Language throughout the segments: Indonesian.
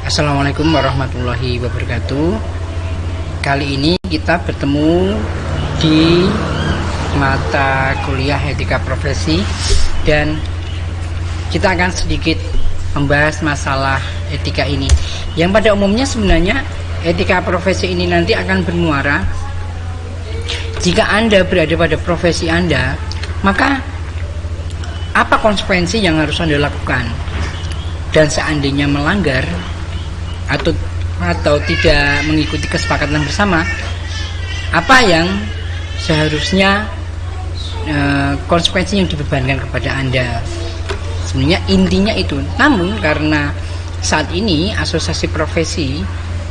Assalamualaikum warahmatullahi wabarakatuh. Kali ini kita bertemu di mata kuliah etika profesi dan kita akan sedikit membahas masalah etika ini, yang pada umumnya sebenarnya etika profesi ini nanti akan bermuara jika Anda berada pada profesi Anda, maka apa konsekuensi yang harus Anda lakukan, dan seandainya melanggar atau tidak mengikuti kesepakatan bersama, apa yang seharusnya konsekuensi yang dibebankan kepada Anda. Sebenarnya intinya itu. Namun karena saat ini asosiasi profesi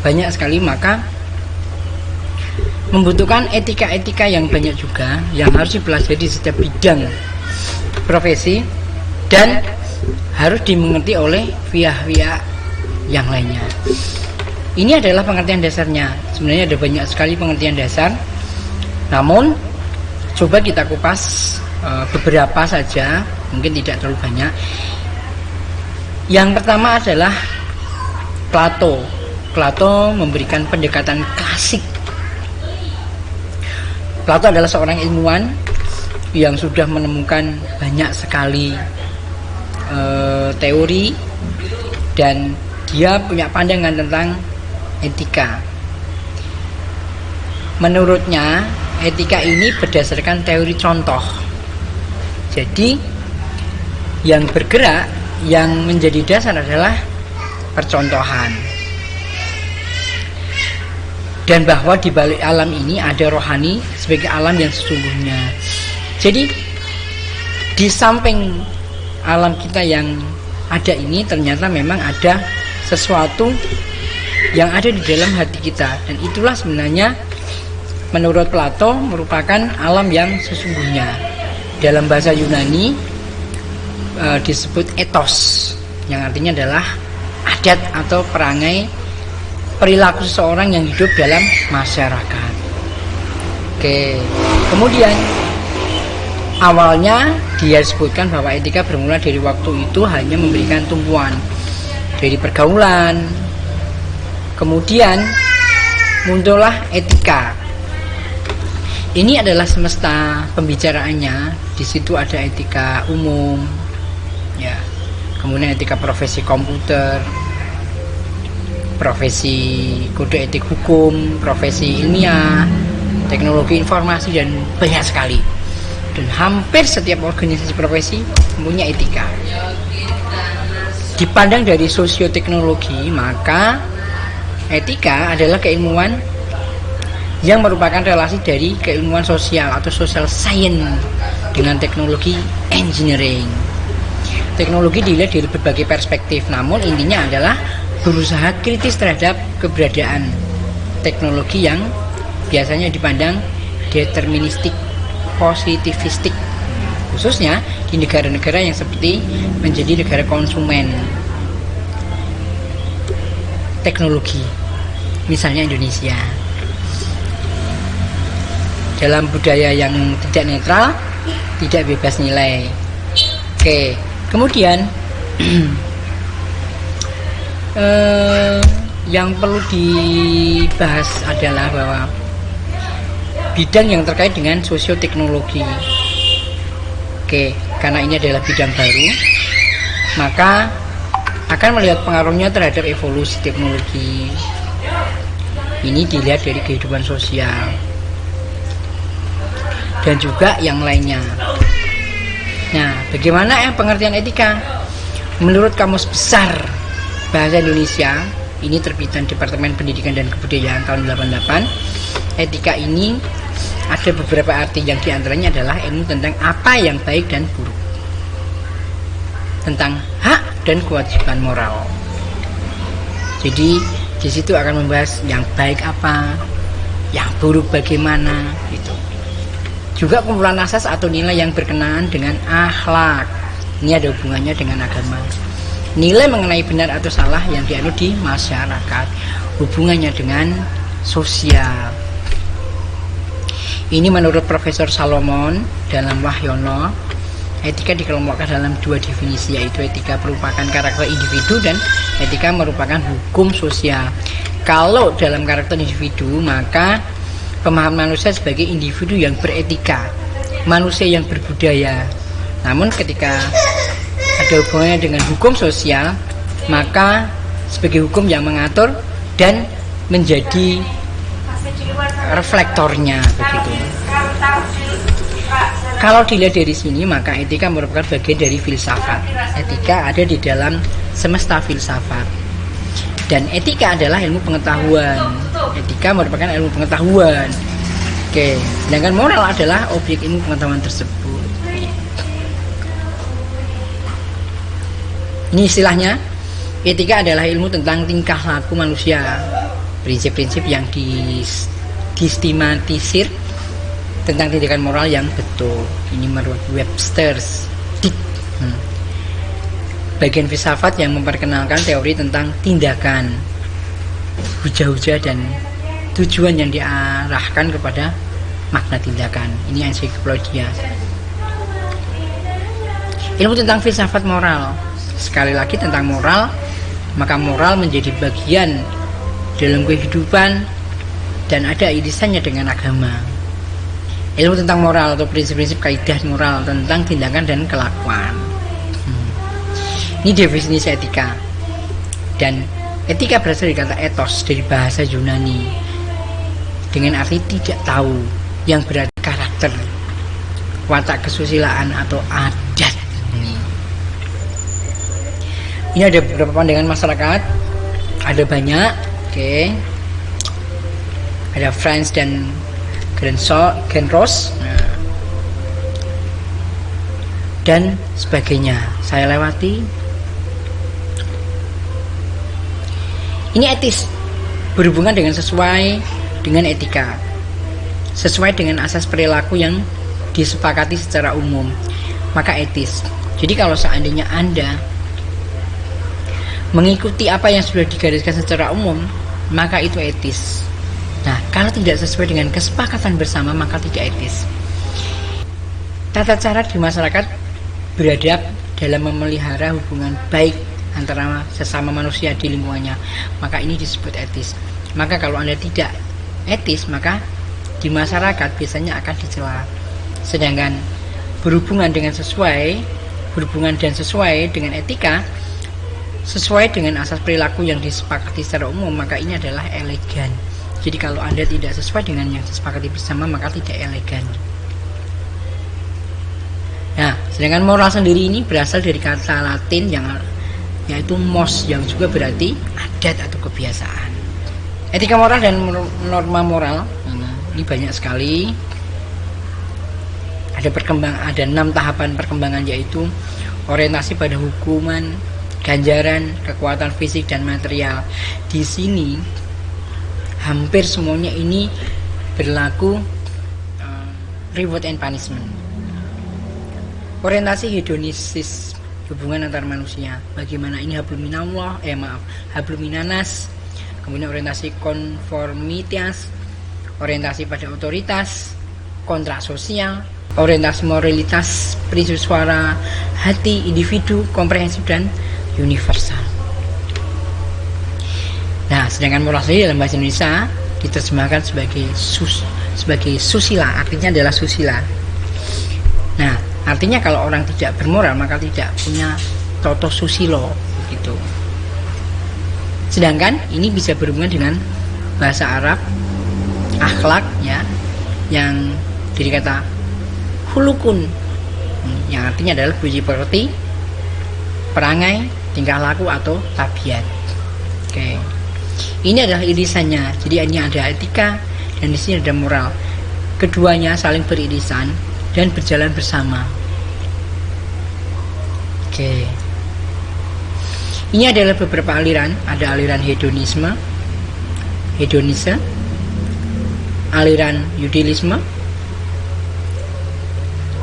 banyak sekali, maka membutuhkan etika-etika yang banyak juga yang harus dipelajari di setiap bidang profesi dan harus dimengerti oleh pihak-pihak yang lainnya. Ini adalah pengertian dasarnya. Sebenarnya ada banyak sekali pengertian dasar, namun coba kita kupas beberapa saja, mungkin tidak terlalu banyak. Yang pertama adalah Plato. Plato memberikan pendekatan klasik. Plato adalah seorang ilmuwan yang sudah menemukan banyak sekali teori, dan dia punya pandangan tentang etika. Menurutnya, etika ini berdasarkan teori contoh. Jadi, yang bergerak, yang menjadi dasar adalah percontohan. Dan bahwa di balik alam ini ada rohani sebagai alam yang sesungguhnya. Jadi, di samping alam kita yang ada ini, ternyata memang ada sesuatu yang ada di dalam hati kita, dan itulah sebenarnya menurut Plato merupakan alam yang sesungguhnya. Dalam bahasa Yunani disebut ethos, yang artinya adalah adat atau perangai perilaku seseorang yang hidup dalam masyarakat. Oke, kemudian awalnya dia sebutkan bahwa etika bermula dari waktu itu hanya memberikan tumpuan dari pergaulan. Kemudian muncullah etika. Ini adalah semesta pembicaraannya. Di situ ada etika umum, ya. Kemudian etika profesi komputer, profesi kode etik hukum, profesi ilmiah, teknologi informasi, dan banyak sekali. Dan hampir setiap organisasi profesi mempunyai etika. Dipandang dari sosioteknologi, maka etika adalah keilmuan yang merupakan relasi dari keilmuan sosial atau social science dengan teknologi engineering. Teknologi dilihat dari berbagai perspektif, namun intinya adalah berusaha kritis terhadap keberadaan teknologi yang biasanya dipandang deterministik, positivistik, khususnya di negara-negara yang seperti menjadi negara konsumen teknologi, misalnya Indonesia. Dalam budaya yang tidak netral, tidak bebas nilai. Oke, kemudian yang perlu dibahas adalah bahwa bidang yang terkait dengan sosioteknologi. Oke, karena ini adalah bidang baru, maka akan melihat pengaruhnya terhadap evolusi teknologi. Ini dilihat dari kehidupan sosial dan juga yang lainnya. Nah, bagaimana pengertian etika? Menurut Kamus Besar Bahasa Indonesia, ini terbitan Departemen Pendidikan dan Kebudayaan tahun 88, etika ini ada beberapa arti, yang diantaranya adalah ilmu tentang apa yang baik dan buruk, tentang hak dan kewajiban moral. Jadi di situ akan membahas yang baik apa, yang buruk bagaimana, gitu. Juga kumpulan asas atau nilai yang berkenaan dengan akhlak. Ini ada hubungannya dengan agama. Nilai mengenai benar atau salah yang dianut di masyarakat, hubungannya dengan sosial. Ini menurut Profesor Salomon dalam Wahyono, etika dikelompokkan dalam dua definisi, yaitu etika merupakan karakter individu dan etika merupakan hukum sosial. Kalau dalam karakter individu, maka pemahaman manusia sebagai individu yang beretika, manusia yang berbudaya. Namun ketika ada hubungannya dengan hukum sosial, maka sebagai hukum yang mengatur dan menjadi reflektornya begitu. Kalau dilihat dari sini, maka etika merupakan bagian dari filsafat. Etika ada di dalam semesta filsafat. Dan etika adalah ilmu pengetahuan. Etika merupakan ilmu pengetahuan. Oke, sedangkan moral adalah objek ilmu pengetahuan tersebut. Ini istilahnya, etika adalah ilmu tentang tingkah laku manusia, prinsip-prinsip yang disistematisir tentang tindakan moral yang betul. Ini menurut Webster's bagian filsafat yang memperkenalkan teori tentang tindakan, hujah-hujah dan tujuan yang diarahkan kepada makna tindakan. Ini ensiklopedia. Ilmu tentang filsafat moral. Sekali lagi tentang moral, maka moral menjadi bagian dalam kehidupan dan ada irisannya dengan agama. Ilmu tentang moral atau prinsip-prinsip kaidah moral tentang tindakan dan kelakuan. Ini definisi etika. Dan etika berasal dari kata ethos dari bahasa Yunani dengan arti tidak tahu, yang berarti karakter, watak kesusilaan atau adat. Ini ada beberapa pandangan masyarakat, ada banyak. Oke. Ada Franz dan Genros dan sebagainya. Saya lewati. Ini etis, berhubungan dengan sesuai dengan etika, sesuai dengan asas perilaku yang disepakati secara umum, maka etis. Jadi kalau seandainya Anda mengikuti apa yang sudah digariskan secara umum, maka itu etis. Nah, kalau tidak sesuai dengan kesepakatan bersama, maka tidak etis. Tata cara di masyarakat beradab dalam memelihara hubungan baik antara sesama manusia di lingkungannya, maka ini disebut etis. Maka kalau Anda tidak etis, maka di masyarakat biasanya akan dicela. Sedangkan berhubungan dengan sesuai dengan etika, sesuai dengan asas perilaku yang disepakati secara umum, maka ini adalah elegan. Jadi kalau Anda tidak sesuai dengan yang disepakati bersama, maka tidak elegan. Nah, sedangkan moral sendiri ini berasal dari kata Latin yaitu mos, yang juga berarti adat atau kebiasaan. Etika moral dan norma moral ini banyak sekali. Ada 6 tahapan perkembangan, yaitu orientasi pada hukuman, ganjaran, kekuatan fisik dan material. Di sini hampir semuanya ini berlaku reward and punishment. Orientasi hedonisis, hubungan antar manusia. Bagaimana ini hablum minanas. Kemudian orientasi konformitas, orientasi pada otoritas, kontrak sosial, orientasi moralitas, prinsip suara hati individu, komprehensif dan universal. Nah, sedangkan moral sendiri dalam bahasa Indonesia diterjemahkan sebagai susila, artinya adalah susila. Nah, artinya kalau orang tidak bermoral maka tidak punya toto susilo gitu. Sedangkan ini bisa berhubungan dengan bahasa Arab akhlak ya, yang dari kata hulukun yang artinya adalah budi pekerti, perangai, tingkah laku atau tabiat. Oke. Ini adalah irisannya. Jadi ini ada etika dan di sini ada moral. Keduanya saling beririsan dan berjalan bersama. Oke. Ini adalah beberapa aliran. Ada aliran hedonise, aliran utilisme,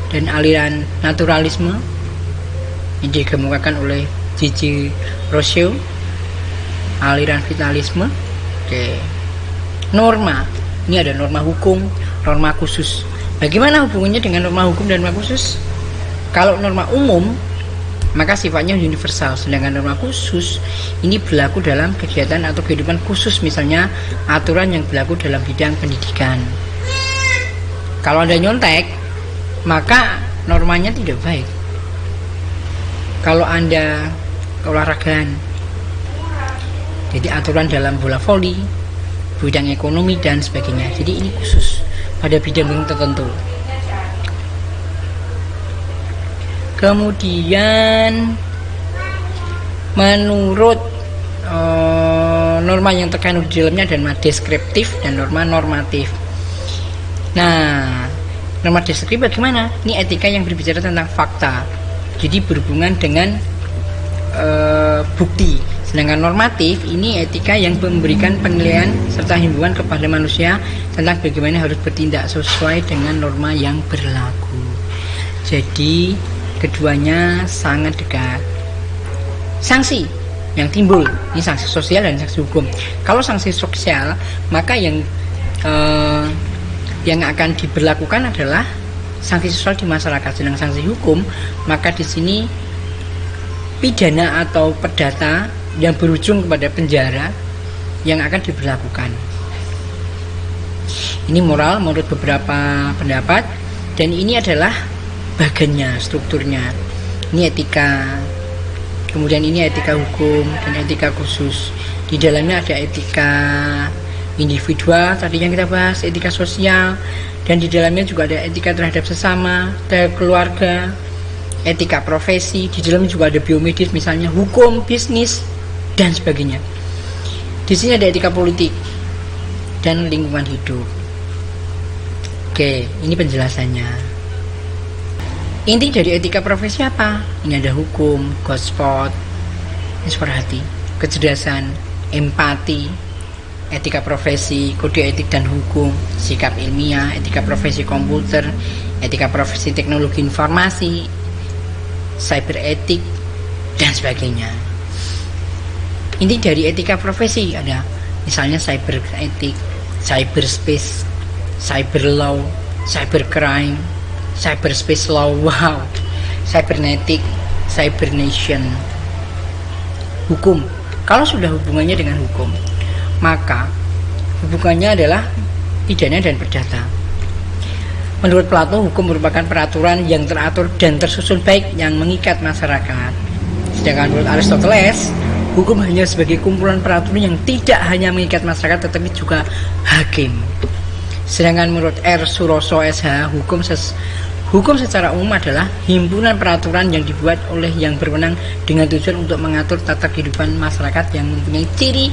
dan aliran naturalisme yang dikemukakan oleh Gigi Rousseau. Aliran vitalisme. Oke. Norma. Ini ada norma hukum, norma khusus. Bagaimana hubungannya dengan norma hukum dan norma khusus? Kalau norma umum maka sifatnya universal. Sedangkan norma khusus ini berlaku dalam kegiatan atau kehidupan khusus, misalnya aturan yang berlaku dalam bidang pendidikan. Kalau Anda nyontek, maka normanya tidak baik. Kalau Anda keolahragaan, jadi aturan dalam bola voli, bidang ekonomi dan sebagainya. Jadi ini khusus pada bidang tertentu. Kemudian menurut norma yang terkandung di dalamnya ada norma deskriptif dan norma normatif. Nah, norma deskriptif bagaimana? Ini etika yang berbicara tentang fakta, jadi berhubungan dengan bukti. Sedangkan normatif ini etika yang memberikan penilaian serta himbauan kepada manusia tentang bagaimana harus bertindak sesuai dengan norma yang berlaku. Jadi keduanya sangat dekat. Sanksi yang timbul ini sanksi sosial dan sanksi hukum. Kalau sanksi sosial, maka yang akan diberlakukan adalah sanksi sosial di masyarakat. Sedang sanksi hukum, maka di sini pidana atau perdata yang berujung kepada penjara yang akan diberlakukan. Ini moral menurut beberapa pendapat, dan ini adalah bagannya, strukturnya. Ini etika, kemudian ini etika hukum dan etika khusus. Di dalamnya ada etika individual tadi yang kita bahas, etika sosial, dan di dalamnya juga ada etika terhadap sesama, terhadap keluarga, etika profesi. Di dalamnya juga ada biomedis, misalnya hukum, bisnis, dan sebagainya. Di sini ada etika politik dan lingkungan hidup. Oke, ini penjelasannya. Inti dari etika profesi apa? Ini ada hukum, God spot, suara hati, kecerdasan, empati, etika profesi, kode etik dan hukum, sikap ilmiah, etika profesi komputer, etika profesi teknologi informasi, cyber etik, dan sebagainya. Inti dari etika profesi ada misalnya cyber etik, cyberspace, cyber law, cyber crime, cyberspace law, wow, cybernetic, cybernation. Hukum, kalau sudah hubungannya dengan hukum, maka hubungannya adalah pidana dan perdata. Menurut Plato, hukum merupakan peraturan yang teratur dan tersusun baik yang mengikat masyarakat. Sedangkan menurut Aristoteles, hukum hanya sebagai kumpulan peraturan yang tidak hanya mengikat masyarakat tetapi juga hakim. Sedangkan menurut R. Suroso SH, hukum secara umum adalah himpunan peraturan yang dibuat oleh yang berwenang dengan tujuan untuk mengatur tata kehidupan masyarakat yang mempunyai ciri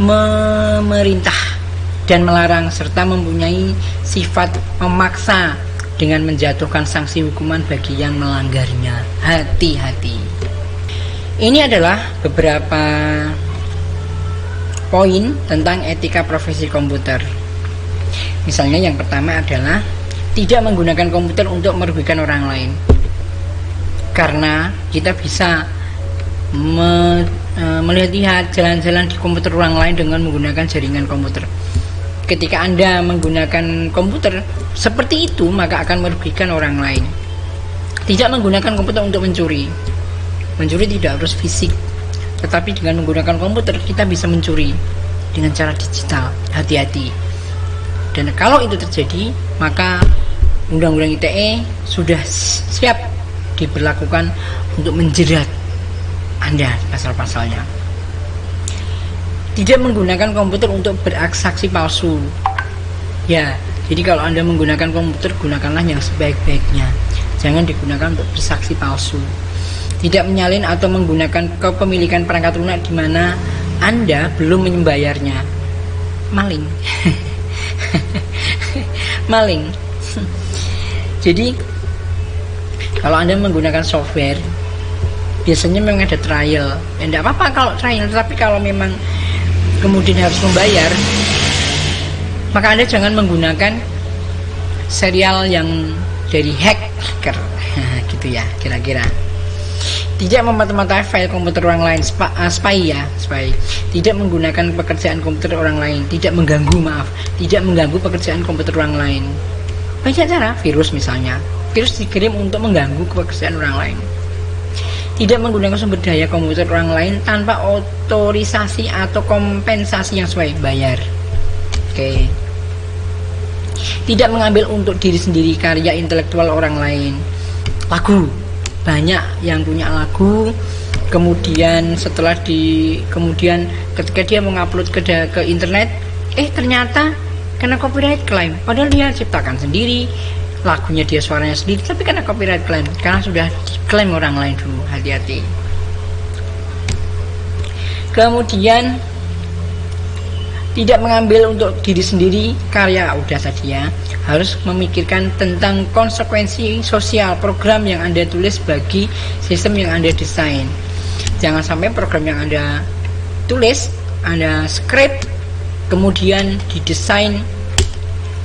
memerintah dan melarang serta mempunyai sifat memaksa dengan menjatuhkan sanksi hukuman bagi yang melanggarnya. Hati-hati. Ini adalah beberapa poin tentang etika profesi komputer. Misalnya yang pertama adalah tidak menggunakan komputer untuk merugikan orang lain, karena kita bisa melihat jalan-jalan di komputer orang lain dengan menggunakan jaringan komputer. Ketika Anda menggunakan komputer seperti itu, maka akan merugikan orang lain. Tidak menggunakan komputer untuk mencuri. Mencuri tidak harus fisik, tetapi dengan menggunakan komputer kita bisa mencuri dengan cara digital. Hati-hati. Dan kalau itu terjadi, maka Undang-Undang ITE sudah siap diberlakukan untuk menjerat Anda pasal-pasalnya. Tidak menggunakan komputer untuk beraksi palsu. Ya, jadi kalau Anda menggunakan komputer, gunakanlah yang sebaik-baiknya. Jangan digunakan untuk bersaksi palsu. Tidak menyalin atau menggunakan kepemilikan perangkat lunak di mana Anda belum membayarnya. Maling. Maling. Jadi kalau Anda menggunakan software, biasanya memang ada trial. Tidak apa-apa kalau trial, tapi kalau memang kemudian harus membayar, maka Anda jangan menggunakan serial yang dari hacker. Gitu ya, kira-kira. Tidak memata-matai file komputer orang lain, spy. Tidak menggunakan pekerjaan komputer orang lain, tidak mengganggu pekerjaan komputer orang lain. Banyak cara, virus misalnya, virus dikirim untuk mengganggu pekerjaan orang lain. Tidak menggunakan sumber daya komputer orang lain tanpa otorisasi atau kompensasi yang sesuai, bayar. Oke. Tidak mengambil untuk diri sendiri karya intelektual orang lain. Lagu, banyak yang punya lagu, kemudian kemudian ketika dia mengupload ke internet, ternyata kena copyright claim, padahal dia ciptakan sendiri, lagunya dia, suaranya sendiri, tapi kena copyright claim karena sudah diklaim orang lain dulu. Hati-hati. Kemudian tidak mengambil untuk diri sendiri karya, udah tadi ya, harus memikirkan tentang konsekuensi sosial program yang Anda tulis bagi sistem yang Anda desain. Jangan sampai program yang Anda tulis, Anda script, kemudian didesain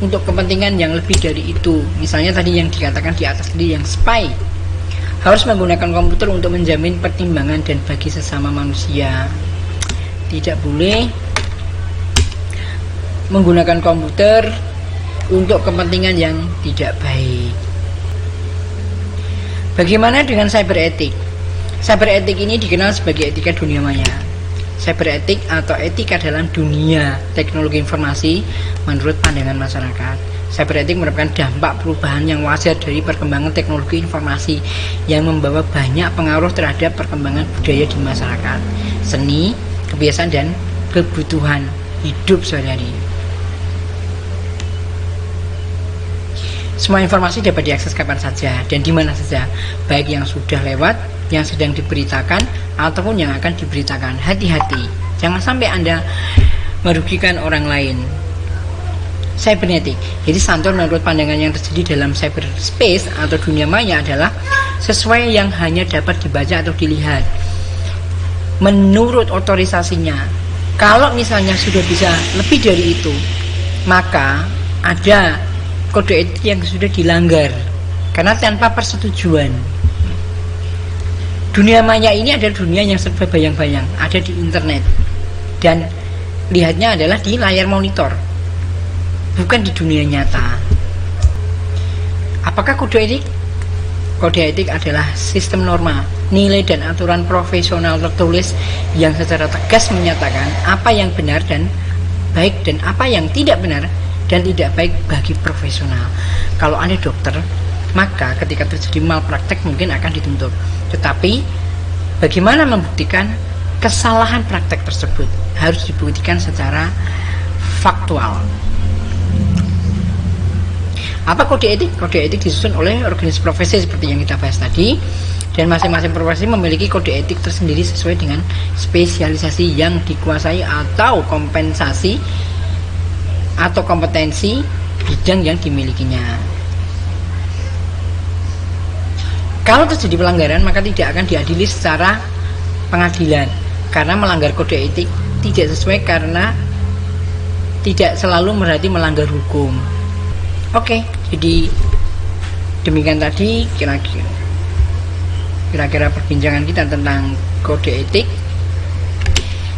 untuk kepentingan yang lebih dari itu. Misalnya tadi yang dikatakan di atas tadi, yang spy, harus menggunakan komputer untuk menjamin pertimbangan dan bagi sesama manusia. Tidak boleh menggunakan komputer untuk kepentingan yang tidak baik. Bagaimana dengan cyber etik? Cyber etik ini dikenal sebagai etika dunia maya. Cyber etik atau etika dalam dunia teknologi informasi menurut pandangan masyarakat. Cyber etik merupakan dampak perubahan yang wajar dari perkembangan teknologi informasi yang membawa banyak pengaruh terhadap perkembangan budaya di masyarakat, seni, kebiasaan, dan kebutuhan hidup sehari-hari. Semua informasi dapat diakses kapan saja dan di mana saja, baik yang sudah lewat, yang sedang diberitakan, ataupun yang akan diberitakan. Hati-hati, jangan sampai Anda merugikan orang lain. Cybernetik. Jadi santur menurut pandangan yang terjadi dalam cyberspace atau dunia maya adalah sesuai yang hanya dapat dibaca atau dilihat menurut otorisasinya. Kalau misalnya sudah bisa lebih dari itu, maka ada kode etik yang sudah dilanggar karena tanpa persetujuan. Dunia maya ini adalah dunia yang serba bayang-bayang, ada di internet, dan lihatnya adalah di layar monitor, bukan di dunia nyata. Apakah kode etik? Kode etik adalah sistem norma, nilai dan aturan profesional tertulis yang secara tegas menyatakan apa yang benar dan baik dan apa yang tidak benar dan tidak baik bagi profesional. Kalau Anda dokter, maka ketika terjadi malpraktek mungkin akan dituntut. Tetapi bagaimana membuktikan kesalahan praktek tersebut? Harus dibuktikan secara faktual. Apa kode etik? Kode etik disusun oleh organisasi profesi seperti yang kita bahas tadi, dan masing-masing profesi memiliki kode etik tersendiri sesuai dengan spesialisasi yang dikuasai atau kompensasi atau kompetensi bidang yang dimilikinya. Kalau terjadi pelanggaran, maka tidak akan diadili secara pengadilan karena melanggar kode etik tidak sesuai, karena tidak selalu berarti melanggar hukum. Oke, jadi demikian tadi kira-kira perbincangan kita tentang kode etik.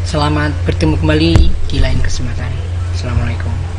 Selamat bertemu kembali di lain kesempatan. Assalamualaikum.